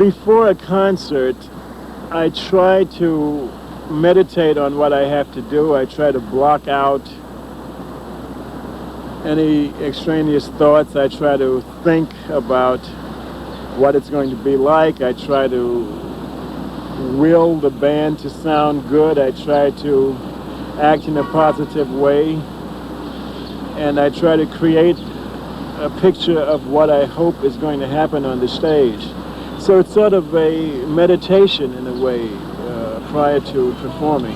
Before a concert, I try to meditate on what I have to do. I try to block out any extraneous thoughts. I try to think about what it's going to be like. I try to will the band to sound good. I try to act in a positive way. And I try to create a picture of what I hope is going to happen on the stage. So it's sort of a meditation in a way prior to performing.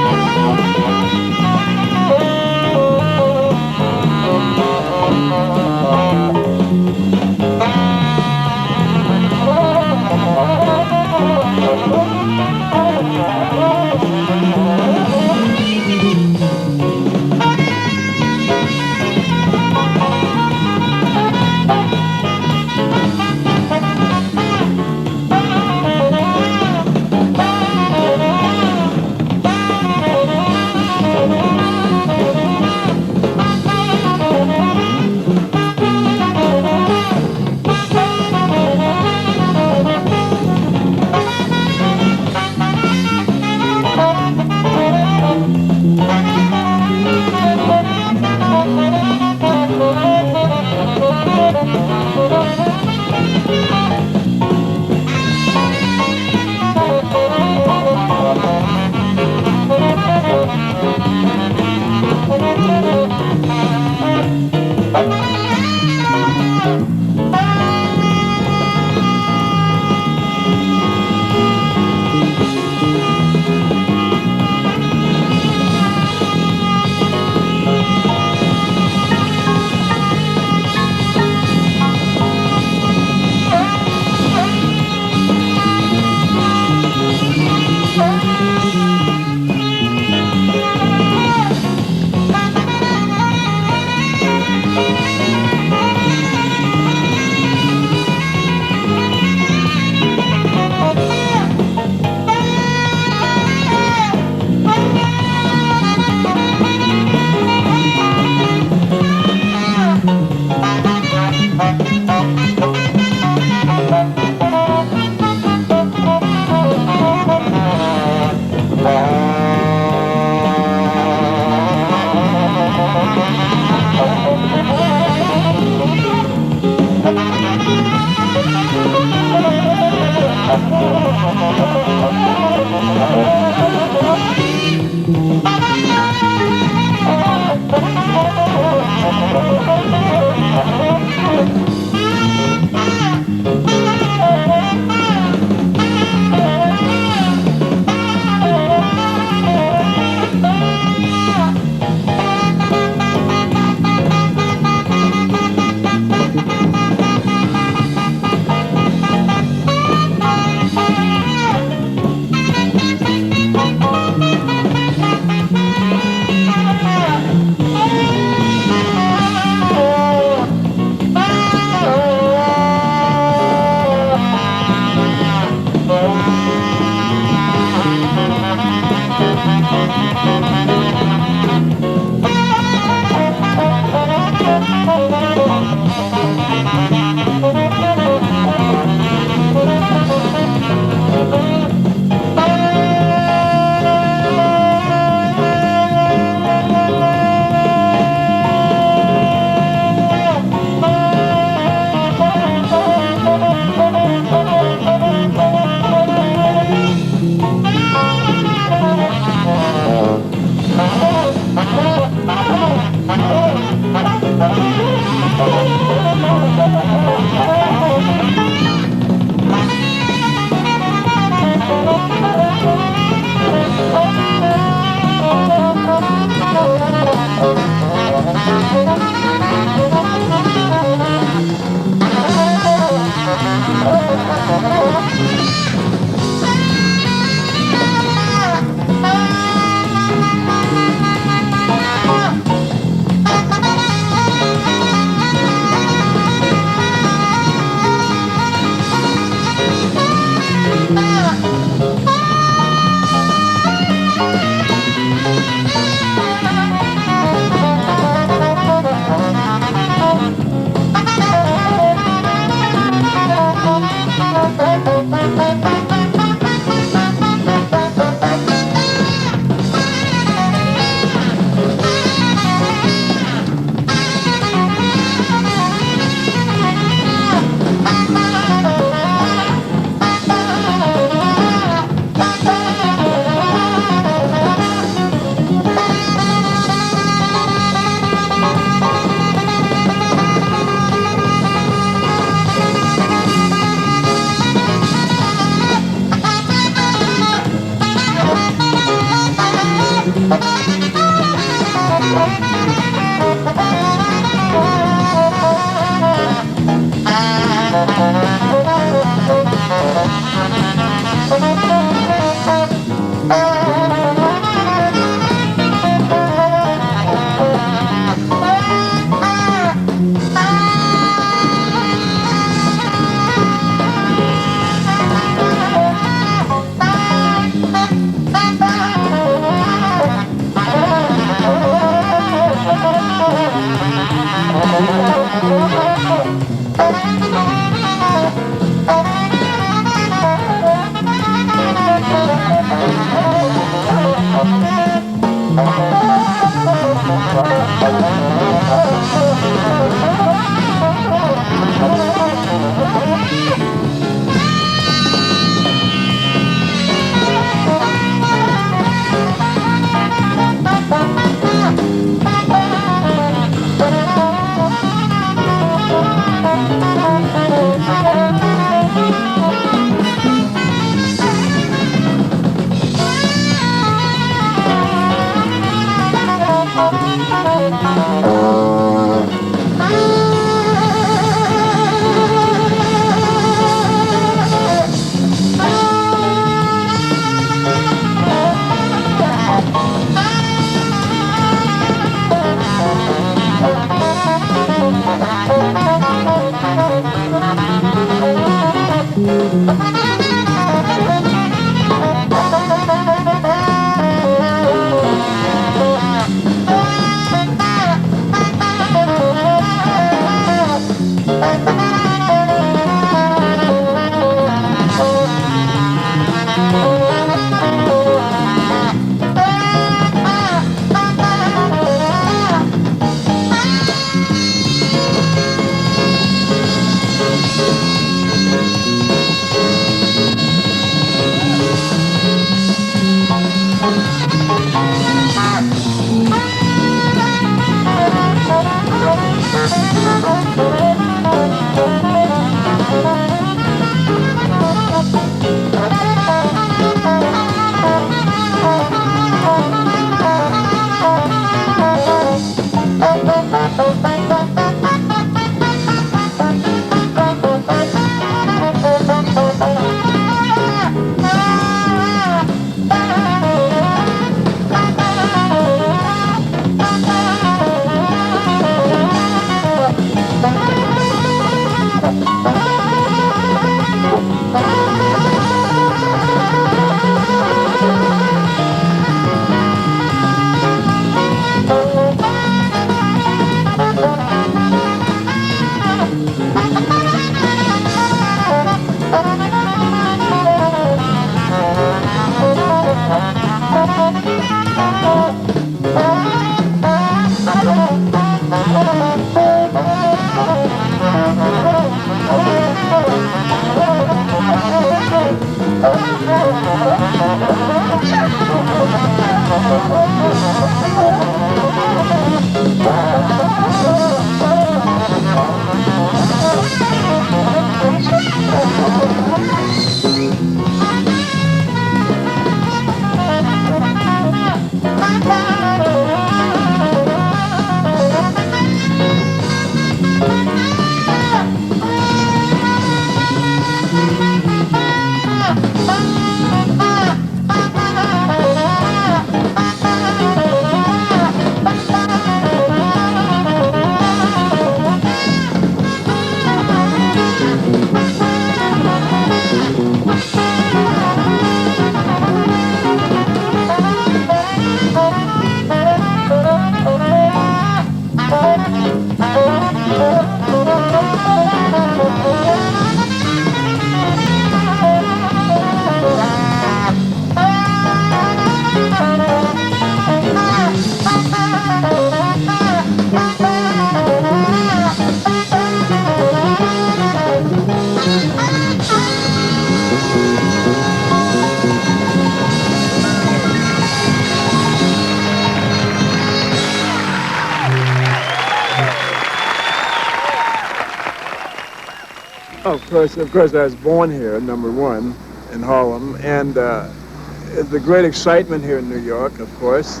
Of course, I was born here, number one, in Harlem, and the great excitement here in New York, of course.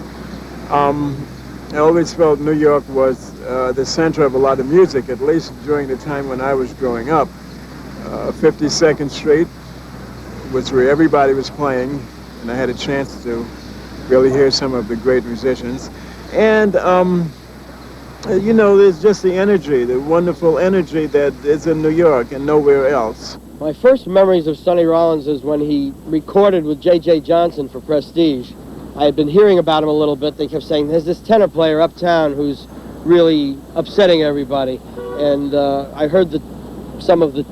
I always felt New York was the center of a lot of music, at least during the time when I was growing up. 52nd Street was where everybody was playing, and I had a chance to really hear some of the great musicians. And you know, there's just the energy, the wonderful energy that is in New York and nowhere else. My first memories of Sonny Rollins is when he recorded with J.J. Johnson for Prestige. I had been hearing about him a little bit. They kept saying, there's this tenor player uptown who's really upsetting everybody. And I heard some of the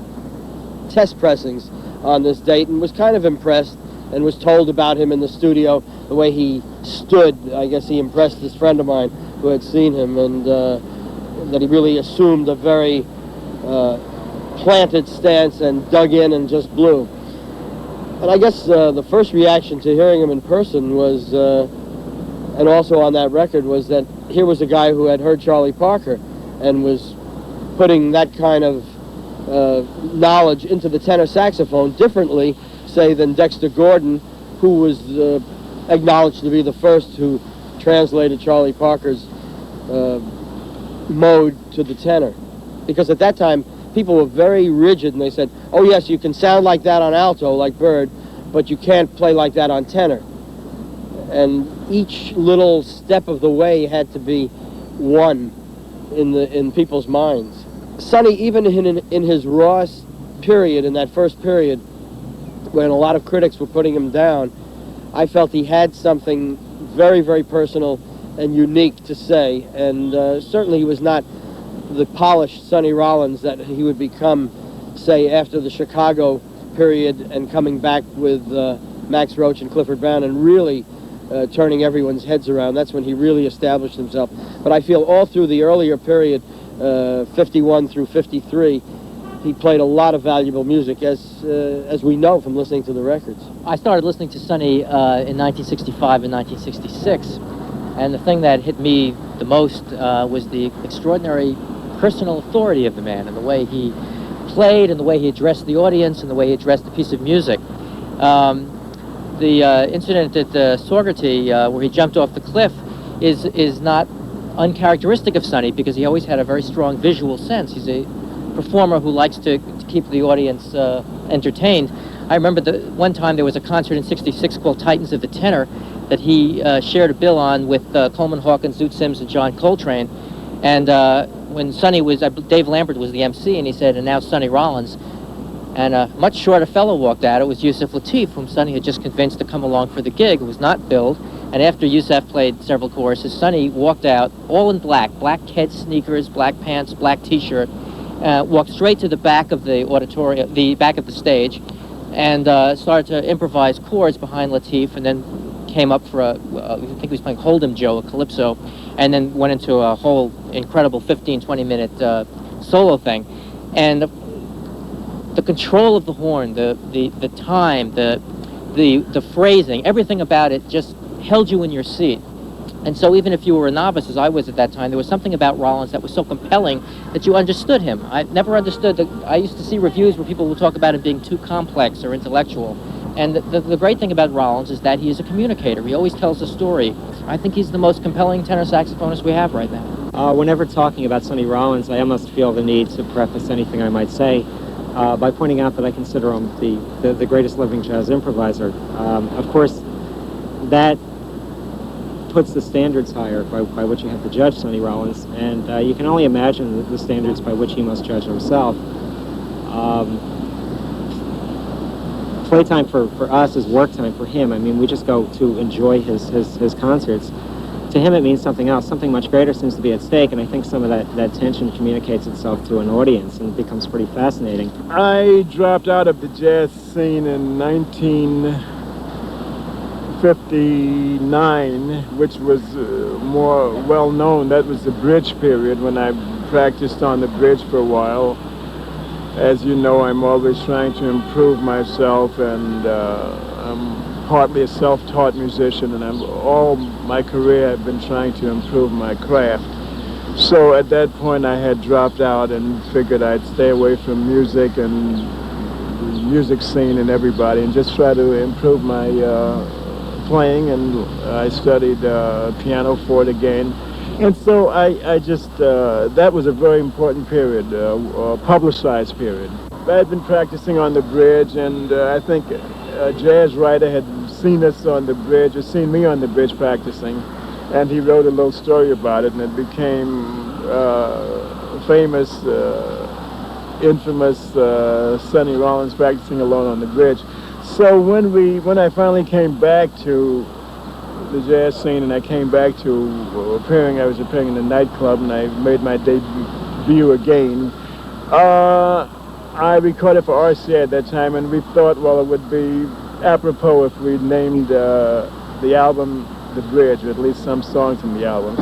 test pressings on this date and was kind of impressed and was told about him in the studio, the way he stood. I guess he impressed this friend of mine who had seen him, and that he really assumed a very planted stance and dug in and just blew. And I guess the first reaction to hearing him in person was, and also on that record, was that here was a guy who had heard Charlie Parker and was putting that kind of knowledge into the tenor saxophone differently, say, than Dexter Gordon, who was acknowledged to be the first who translated Charlie Parker's mode to the tenor. Because at that time, people were very rigid, and they said, oh yes, you can sound like that on alto, like Bird, but you can't play like that on tenor. And each little step of the way had to be one in people's minds. Sonny, even in his raw period, in that first period, when a lot of critics were putting him down, I felt he had something very, very personal and unique to say, and certainly he was not the polished Sonny Rollins that he would become, say, after the Chicago period and coming back with Max Roach and Clifford Brown and really turning everyone's heads around. That's when he really established himself. But I feel all through the earlier period, 51 through 53, he played a lot of valuable music, as we know from listening to the records. I started listening to Sonny in 1965 and 1966, and the thing that hit me the most was the extraordinary personal authority of the man, and the way he played, and the way he addressed the audience, and the way he addressed the piece of music. The incident at the Saugerty, where he jumped off the cliff, is not uncharacteristic of Sonny, because he always had a very strong visual sense. He's a performer who likes to keep the audience entertained. I remember one time there was a concert in '66 called Titans of the Tenor that he shared a bill on with Coleman Hawkins, Zoot Sims, and John Coltrane. And when Sonny was, Dave Lambert was the MC, and he said, and now Sonny Rollins. And a much shorter fellow walked out. It was Yusuf Lateef, whom Sonny had just convinced to come along for the gig. It was not billed. And after Yusuf played several choruses, Sonny walked out all in black Ked sneakers, black pants, black T-shirt, walked straight to the back of the auditorium, the back of the stage, and started to improvise chords behind Lateef, and then came up for I think he was playing Hold 'Em Joe, a calypso, and then went into a whole incredible 15-20 minute solo thing. And the control of the horn, the time, the phrasing, everything about it just held you in your seat. And so even if you were a novice, as I was at that time, there was something about Rollins that was so compelling that you understood him. I never understood that. I used to see reviews where people would talk about him being too complex or intellectual. And the great thing about Rollins is that he is a communicator. He always tells a story. I think he's the most compelling tenor saxophonist we have right now. Whenever talking about Sonny Rollins, I almost feel the need to preface anything I might say by pointing out that I consider him the greatest living jazz improviser. Of course, that puts the standards higher by which you have to judge Sonny Rollins, and you can only imagine the standards by which he must judge himself. Playtime for us is work time for him. I mean, we just go to enjoy his concerts. To him, it means something else. Something much greater seems to be at stake, and I think some of that tension communicates itself to an audience and becomes pretty fascinating. I dropped out of the jazz scene in 1959, which was more well-known. That was the bridge period when I practiced on the bridge for a while. As you know, I'm always trying to improve myself, and I'm partly a self-taught musician, and all my career I've been trying to improve my craft. So at that point I had dropped out and figured I'd stay away from music and the music scene and everybody and just try to improve my playing, and I studied piano forte again. And so I just, that was a very important period, a publicized period. I had been practicing on the bridge, and I think a jazz writer had seen us on the bridge, or seen me on the bridge practicing, and he wrote a little story about it, and it became famous, infamous Sonny Rollins practicing alone on the bridge. So when I finally came back to the jazz scene, and I came back to I was appearing in a nightclub, and I made my debut again. I recorded for RCA at that time, and we thought, well, it would be apropos if we named the album The Bridge, or at least some songs from the album.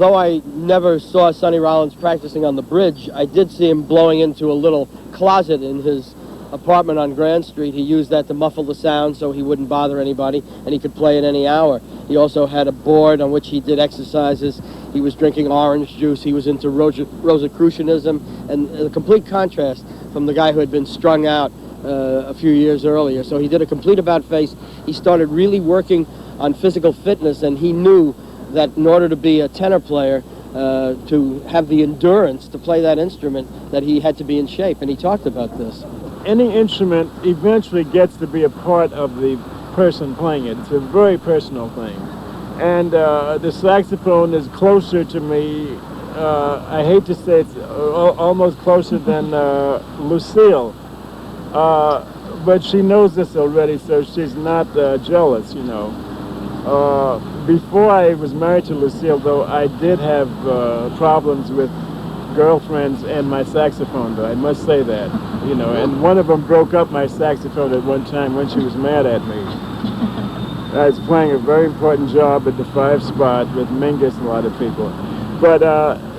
although I never saw Sonny Rollins practicing on the bridge, I did see him blowing into a little closet in his apartment on Grand Street. He used that to muffle the sound so he wouldn't bother anybody, and he could play at any hour. He also had a board on which he did exercises. He was drinking orange juice. He was into Rosicrucianism, and a complete contrast from the guy who had been strung out a few years earlier. So he did a complete about-face. He started really working on physical fitness, and he knew that in order to be a tenor player, to have the endurance to play that instrument, that he had to be in shape, and he talked about this. Any instrument eventually gets to be a part of the person playing it. It's a very personal thing. And the saxophone is closer to me, I hate to say it's almost closer than Lucille. But she knows this already, so she's not jealous, you know. Before I was married to Lucille, though, I did have problems with girlfriends and my saxophone, though, I must say that, you know, and one of them broke up my saxophone at one time when she was mad at me. I was playing a very important job at the V.O.subt with Mugge and a lot of people. But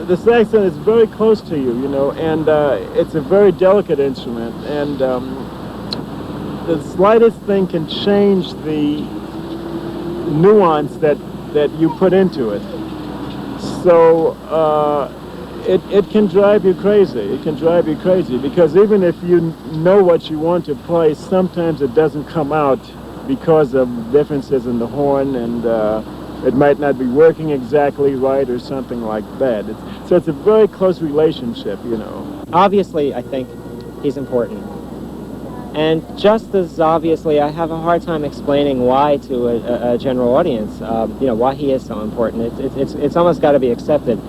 the saxophone is very close to you, you know, and it's a very delicate instrument, and the slightest thing can change the nuance that you put into it. So it can drive you crazy. It can drive you crazy because even if you know what you want to play, sometimes it doesn't come out because of differences in the horn, and it might not be working exactly right or something like that. So it's a very close relationship, you know. Obviously, I think he's important. And just as obviously, I have a hard time explaining why to a general audience, you know, why he is so important. It's almost got to be accepted.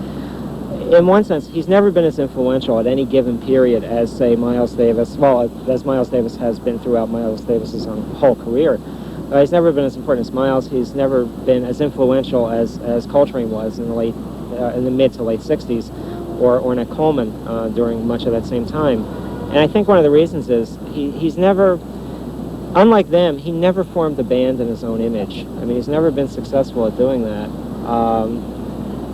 In one sense, he's never been as influential at any given period as, say, Miles Davis, well, as Miles Davis has been throughout Miles Davis's whole career. He's never been as important as Miles. He's never been as influential as Coltrane was in the mid to late 60s, or Ornette Coleman during much of that same time. And I think one of the reasons is he's never, unlike them, he never formed a band in his own image. I mean, he's never been successful at doing that.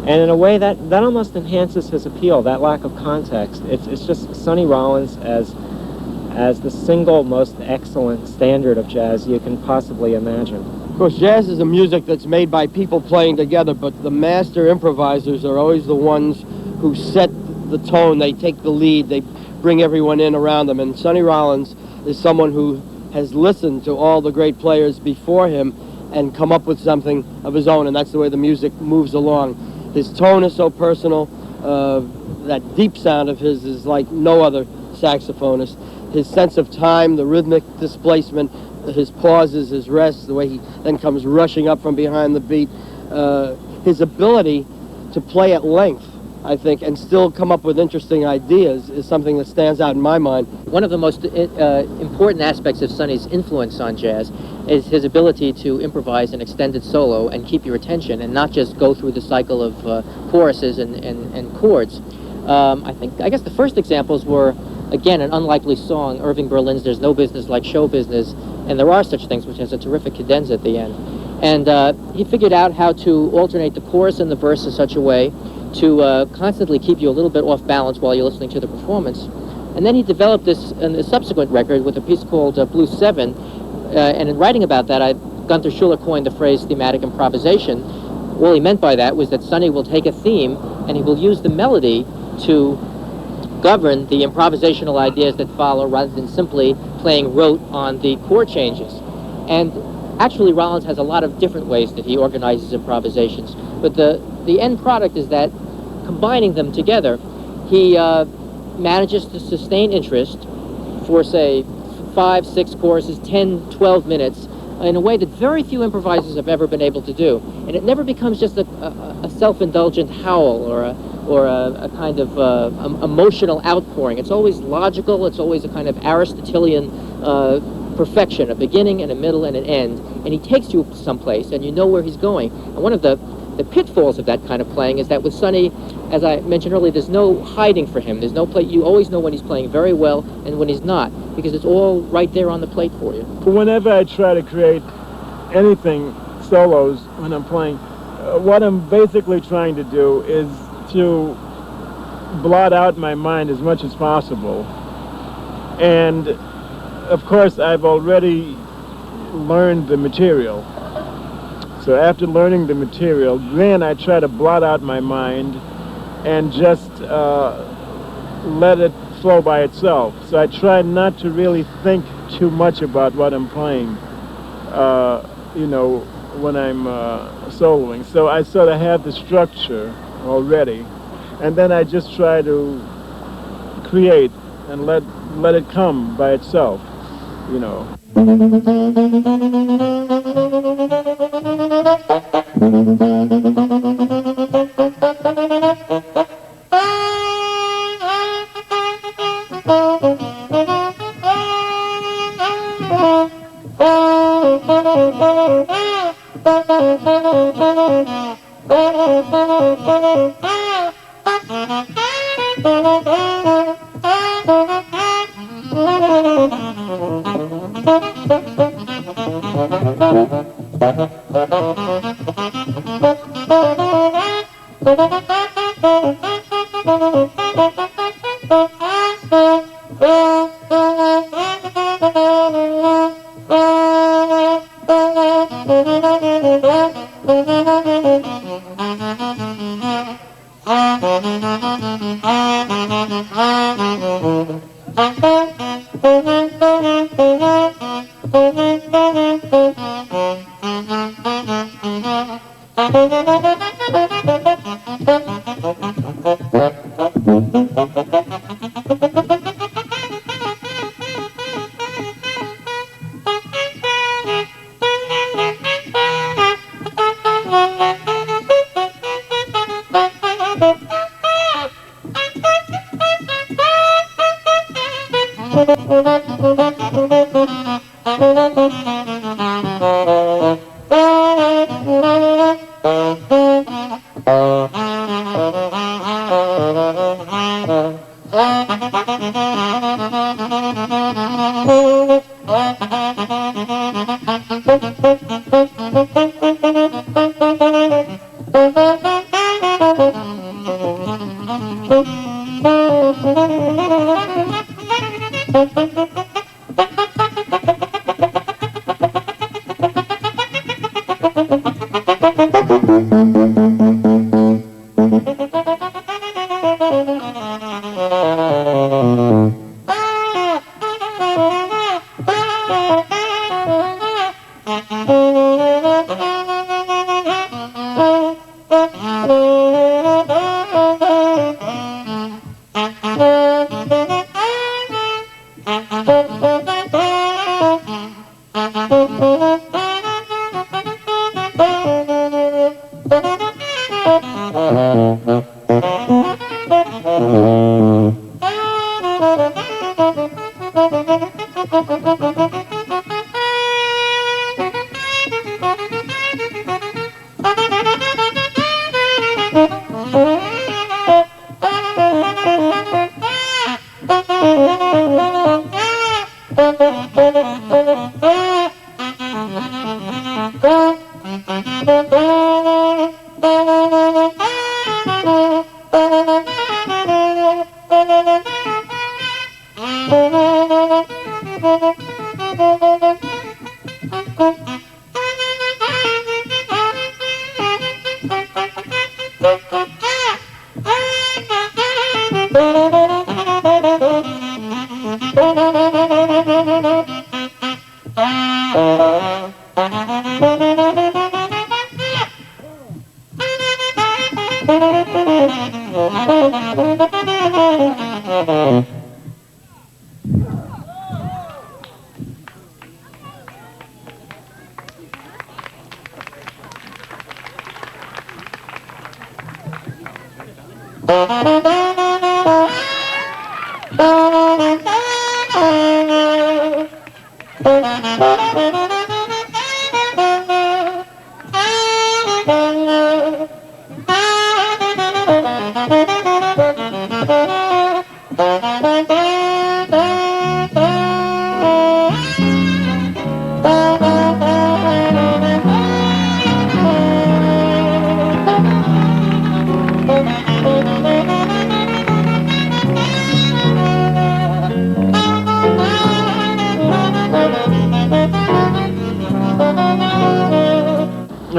And in a way that almost enhances his appeal, that lack of context. It's just Sonny Rollins as the single most excellent standard of jazz you can possibly imagine. Of course, jazz is a music that's made by people playing together, but the master improvisers are always the ones who set the tone. They take the lead, they bring everyone in around them, and Sonny Rollins is someone who has listened to all the great players before him and come up with something of his own, and that's the way the music moves along. His tone is so personal. That deep sound of his is like no other saxophonist. His sense of time, the rhythmic displacement, his pauses, his rests, the way he then comes rushing up from behind the beat, his ability to play at length, I think, and still come up with interesting ideas is something that stands out in my mind. One of the most important aspects of Sonny's influence on jazz is his ability to improvise an extended solo and keep your attention and not just go through the cycle of choruses and chords. I guess the first examples were, again, an unlikely song, Irving Berlin's There's No Business Like Show Business, and There Are Such Things, which has a terrific cadenza at the end. And he figured out how to alternate the chorus and the verse in such a way to constantly keep you a little bit off balance while you're listening to the performance. And then he developed this in a subsequent record with a piece called Blues 7, and in writing about that, Gunther Schuller coined the phrase thematic improvisation. All he meant by that was that Sonny will take a theme and he will use the melody to govern the improvisational ideas that follow rather than simply playing rote on the chord changes. And actually, Rollins has a lot of different ways that he organizes improvisations, but the end product is that combining them together, he manages to sustain interest for, say, 5, 6 choruses, 10, 12 minutes, in a way that very few improvisers have ever been able to do. And it never becomes just a self-indulgent howl or a kind of emotional outpouring. It's always logical. It's always a kind of Aristotelian perfection, a beginning and a middle and an end. And he takes you someplace, and you know where he's going. And one of the pitfalls of that kind of playing is that with Sonny, as I mentioned earlier, there's no hiding for him. There's no play. You always know when he's playing very well and when he's not, because it's all right there on the plate for you. Whenever I try to create anything solos when I'm playing, what I'm basically trying to do is to blot out my mind as much as possible. And of course, I've already learned the material. So after learning the material, then I try to blot out my mind and just let it flow by itself. So I try not to really think too much about what I'm playing, you know, when I'm soloing. So I sort of have the structure already, and then I just try to create and let it come by itself, you know.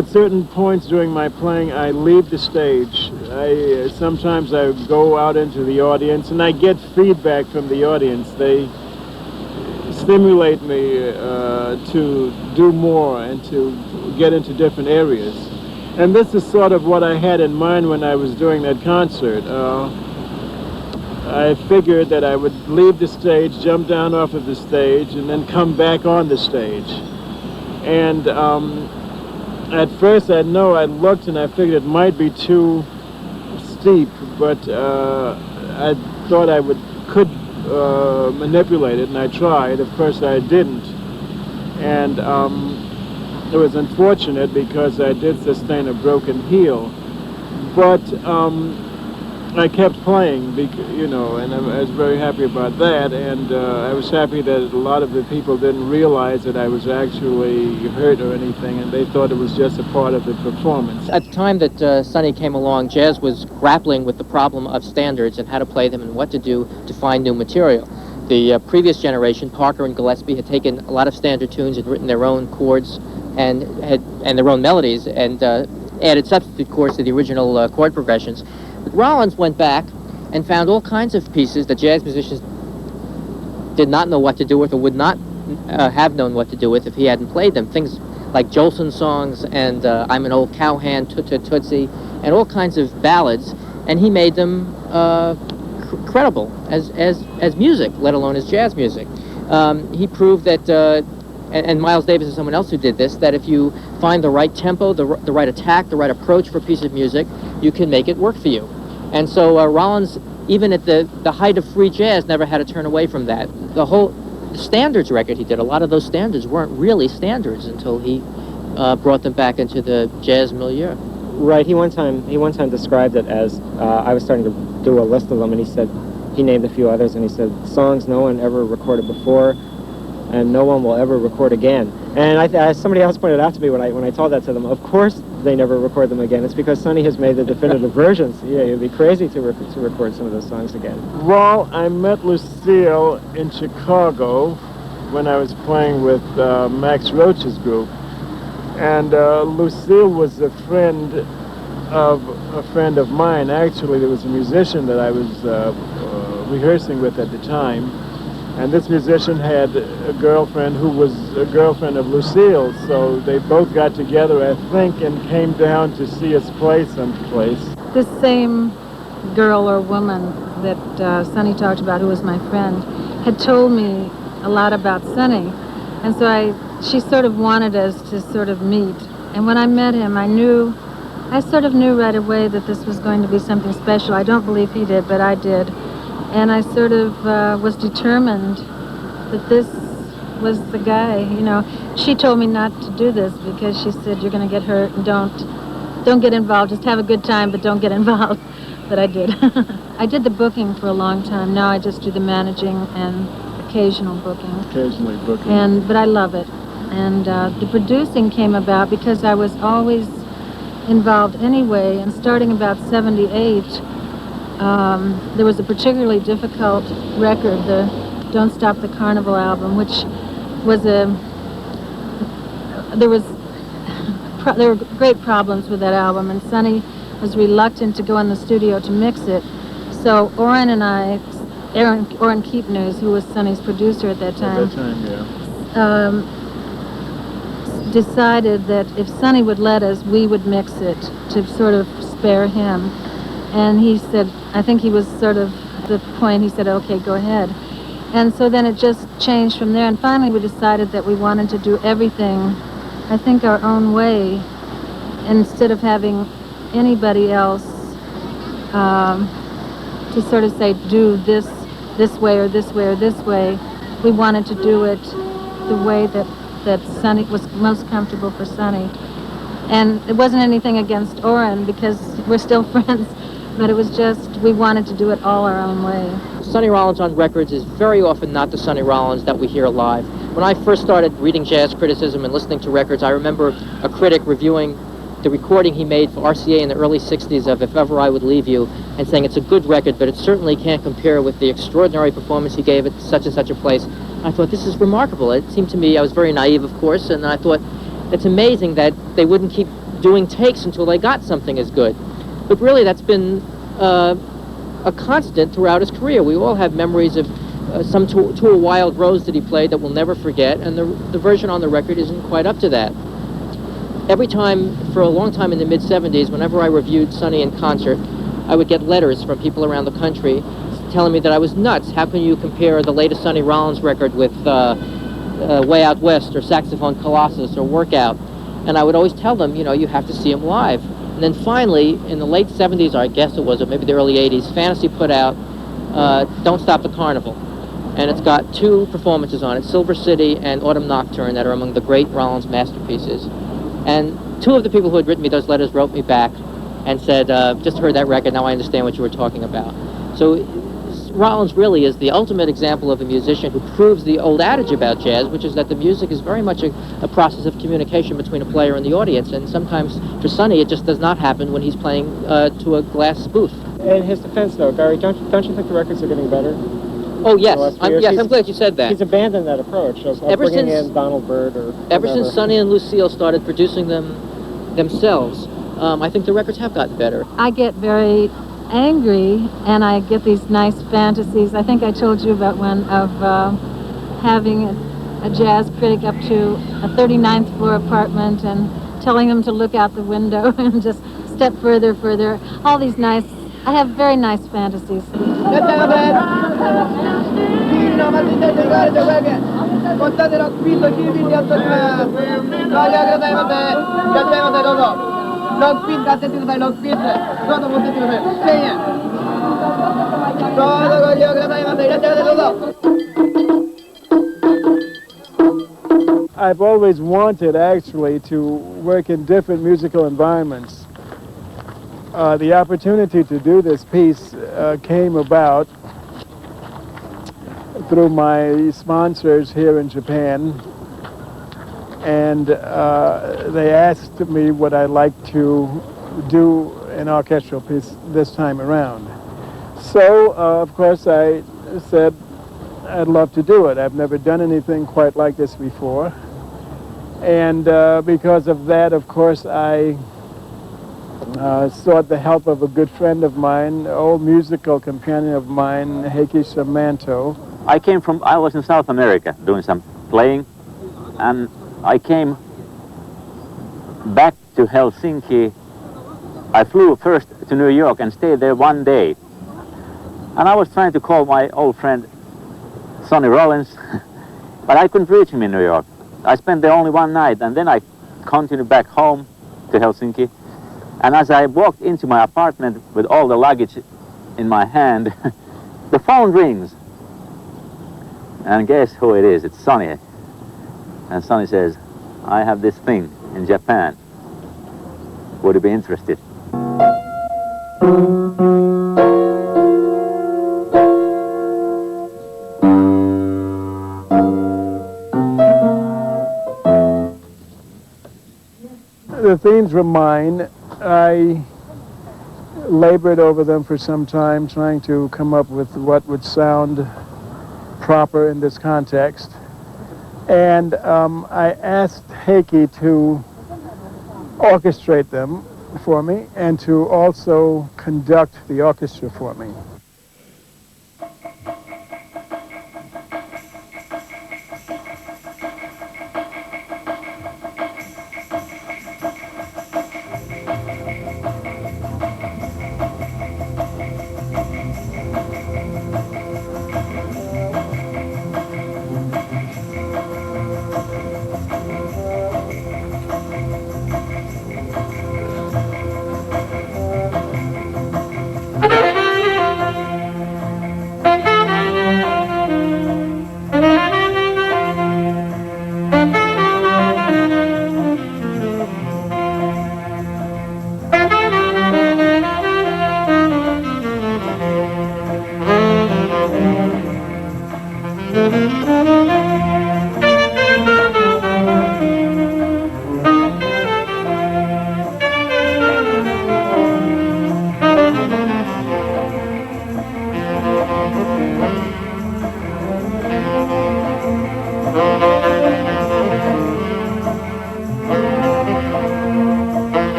at certain points during my playing, I leave the stage. Sometimes I go out into the audience, and I get feedback from the audience. They stimulate me to do more and to get into different areas. And this is sort of what I had in mind when I was doing that concert. I figured that I would leave the stage, jump down off of the stage, and then come back on the stage. And at first I looked and I figured it might be too steep, but I thought I could manipulate it, and I tried. Of course I didn't. And it was unfortunate because I did sustain a broken heel. But I kept playing, and I was very happy about that, and I was happy that a lot of the people didn't realize that I was actually hurt or anything, and they thought it was just a part of the performance. At the time that Sonny came along, jazz was grappling with the problem of standards and how to play them and what to do to find new material. The previous generation, Parker and Gillespie, had taken a lot of standard tunes and written their own chords and their own melodies and added substitute chords to the original chord progressions. But Rollins went back and found all kinds of pieces that jazz musicians did not know what to do with or would not have known what to do with if he hadn't played them. Things like Jolson songs and I'm an Old Cowhand, Tootsie, and all kinds of ballads, and he made them credible as music, let alone as jazz music. He proved that, and Miles Davis is someone else who did this, that if you find the right tempo, the right attack, the right approach for a piece of music, you can make it work for you. And so Rollins, even at the height of free jazz, never had to turn away from that. The whole standards record he did, a lot of those standards weren't really standards until he brought them back into the jazz milieu. Right. He one time described it as I was starting to do a list of them, and he named a few others, and he said songs no one ever recorded before, and no one will ever record again. And somebody else pointed out to me when I told that to them, of course they never record them again. It's because Sonny has made the definitive versions. Yeah, it'd be crazy to record some of those songs again. Well, I met Lucille in Chicago when I was playing with Max Roach's group. And Lucille was a friend of mine. Actually, there was a musician that I was rehearsing with at the time. And this musician had a girlfriend who was a girlfriend of Lucille, so they both got together, I think, and came down to see us play someplace. This same girl or woman that Sonny talked about, who was my friend, had told me a lot about Sonny, and so she sort of wanted us to sort of meet. And when I met him, I sort of knew right away that this was going to be something special. I don't believe he did, but I did. And I sort of was determined that this was the guy. She told me not to do this because she said, you're going to get hurt and don't get involved. Just have a good time, but don't get involved. But I did. I did the booking for a long time. Now I just do the managing and occasional booking. Occasionally booking. But I love it. And the producing came about because I was always involved anyway. And starting about 78, there was a particularly difficult record, the Don't Stop the Carnival album, which was there were great problems with that album, and Sonny was reluctant to go in the studio to mix it. So Orrin Keepnews, who was Sonny's producer at that time, decided that if Sonny would let us, we would mix it to sort of spare him. And he said, I think he was sort of at the point, he said, okay, go ahead. And so then it just changed from there. And finally we decided that we wanted to do everything, I think, our own way, instead of having anybody else to sort of say, do this way or this way or this way. We wanted to do it the way that Sonny was most comfortable for Sonny. And it wasn't anything against Orrin, because we're still friends. But it was just, we wanted to do it all our own way. Sonny Rollins on records is very often not the Sonny Rollins that we hear live. When I first started reading jazz criticism and listening to records, I remember a critic reviewing the recording he made for RCA in the early 60s of If Ever I Would Leave You, and saying it's a good record, but it certainly can't compare with the extraordinary performance he gave at such and such a place. I thought, this is remarkable. It seemed to me, I was very naive, of course, and I thought, it's amazing that they wouldn't keep doing takes until they got something as good. But really, that's been a constant throughout his career. We all have memories of some to a Wild Rose that he played that we'll never forget, and the version on the record isn't quite up to that. Every time, for a long time in the mid-'70s, whenever I reviewed Sonny in concert, I would get letters from people around the country telling me that I was nuts. How can you compare the latest Sonny Rollins record with Way Out West or Saxophone Colossus or Workout? And I would always tell them, you know, you have to see him live. And then finally, in the late 70s, or I guess it was, or maybe the early 80s, Fantasy put out Don't Stop the Carnival. And it's got 2 performances on it, Silver City and Autumn Nocturne, that are among the great Rollins masterpieces. And 2 of the people who had written me those letters wrote me back and said, just heard that record, now I understand what you were talking about. So Rollins really is the ultimate example of a musician who proves the old adage about jazz, which is that the music is very much a process of communication between a player and the audience, and sometimes for Sonny it just does not happen when he's playing to a glass booth. In his defense, though, Gary, don't you think the records are getting better? Oh, yes. I'm glad you said that. He's abandoned that approach of bringing in Donald Byrd or Ever whatever. since Sonny and Lucille started producing them themselves, I think the records have gotten better. I get very angry, and I get these nice fantasies. I think I told you about one of having a jazz critic up to a 39th floor apartment and telling them to look out the window and just step further. All these nice, I have very nice fantasies. I've always wanted, actually, to work in different musical environments. The opportunity to do this piece came about through my sponsors here in Japan, and they asked me would I like to do an orchestral piece this time around. So, of course, I said I'd love to do it. I've never done anything quite like this before. And because of that, of course, I sought the help of a good friend of mine, old musical companion of mine, Heikki Samanto. I was in South America doing some playing, and I came back to Helsinki. I flew first to New York and stayed there one day. And I was trying to call my old friend Sonny Rollins, but I couldn't reach him in New York. I spent there only one night, and then I continued back home to Helsinki. And as I walked into my apartment with all the luggage in my hand, the phone rings. And guess who it is? It's Sonny. And Sonny says, I have this thing in Japan. Would you be interested? The themes were mine. I labored over them for some time, trying to come up with what would sound proper in this context. And I asked Heikki to orchestrate them for me and to also conduct the orchestra for me.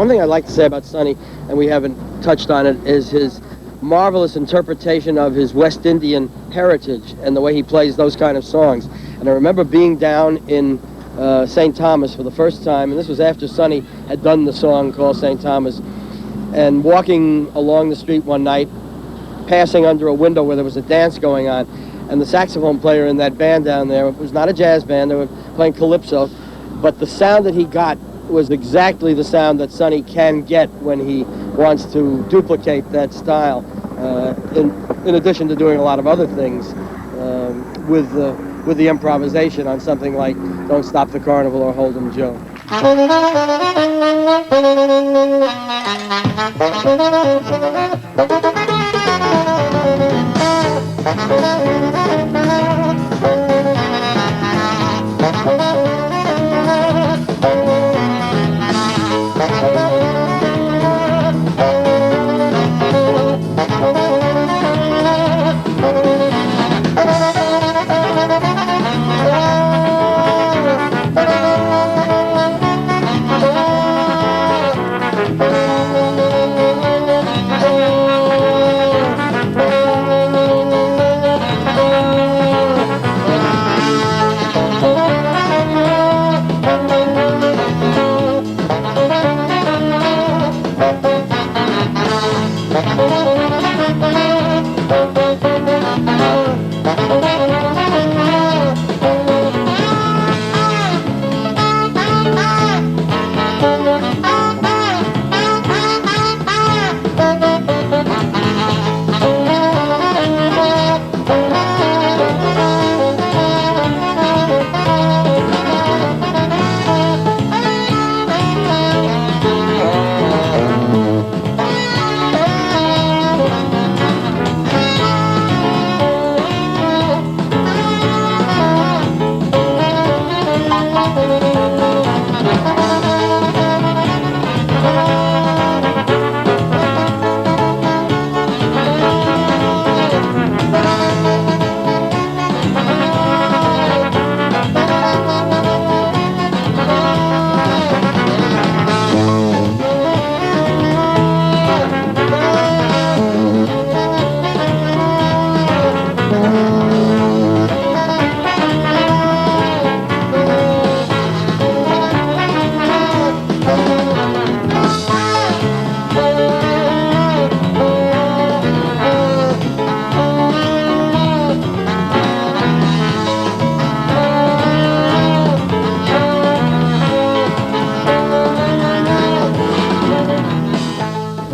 thing I'd like to say about Sonny, and we haven't touched on it, is his marvelous interpretation of his West Indian heritage and the way he plays those kind of songs. And I remember being down in St. Thomas for the first time, and this was after Sonny had done the song called St. Thomas, and walking along the street one night, passing under a window where there was a dance going on, and the saxophone player in that band down there, it was not a jazz band, they were playing calypso, but the sound that he got was exactly the sound that Sonny can get when he wants to duplicate that style, in addition to doing a lot of other things with the improvisation on something like Don't Stop the Carnival or Hold 'em Joe.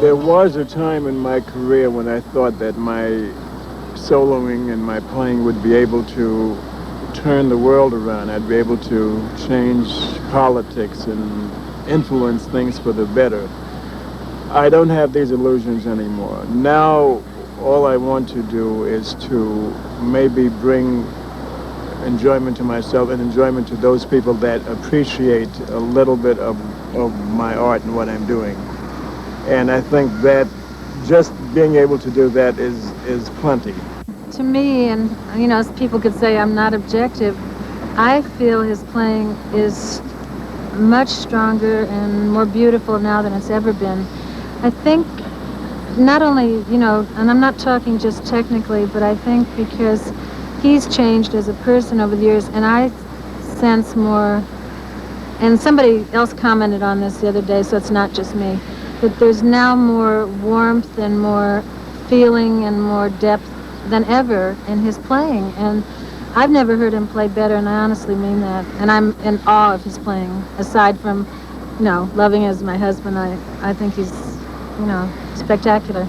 There was a time in my career when I thought that my soloing and my playing would be able to turn the world around. I'd be able to change politics and influence things for the better. I don't have these illusions anymore. Now, all I want to do is to maybe bring enjoyment to myself and enjoyment to those people that appreciate a little bit of my art and what I'm doing. And I think that just being able to do that is plenty. To me, and you know, as people could say I'm not objective, I feel his playing is much stronger and more beautiful now than it's ever been. I think not only, you know, and I'm not talking just technically, but I think because he's changed as a person over the years, and I sense more, and somebody else commented on this the other day, so it's not just me, that there's now more warmth and more feeling and more depth than ever in his playing. And I've never heard him play better, and I honestly mean that. And I'm in awe of his playing. Aside from, you know, loving as my husband, I think he's, you know, spectacular.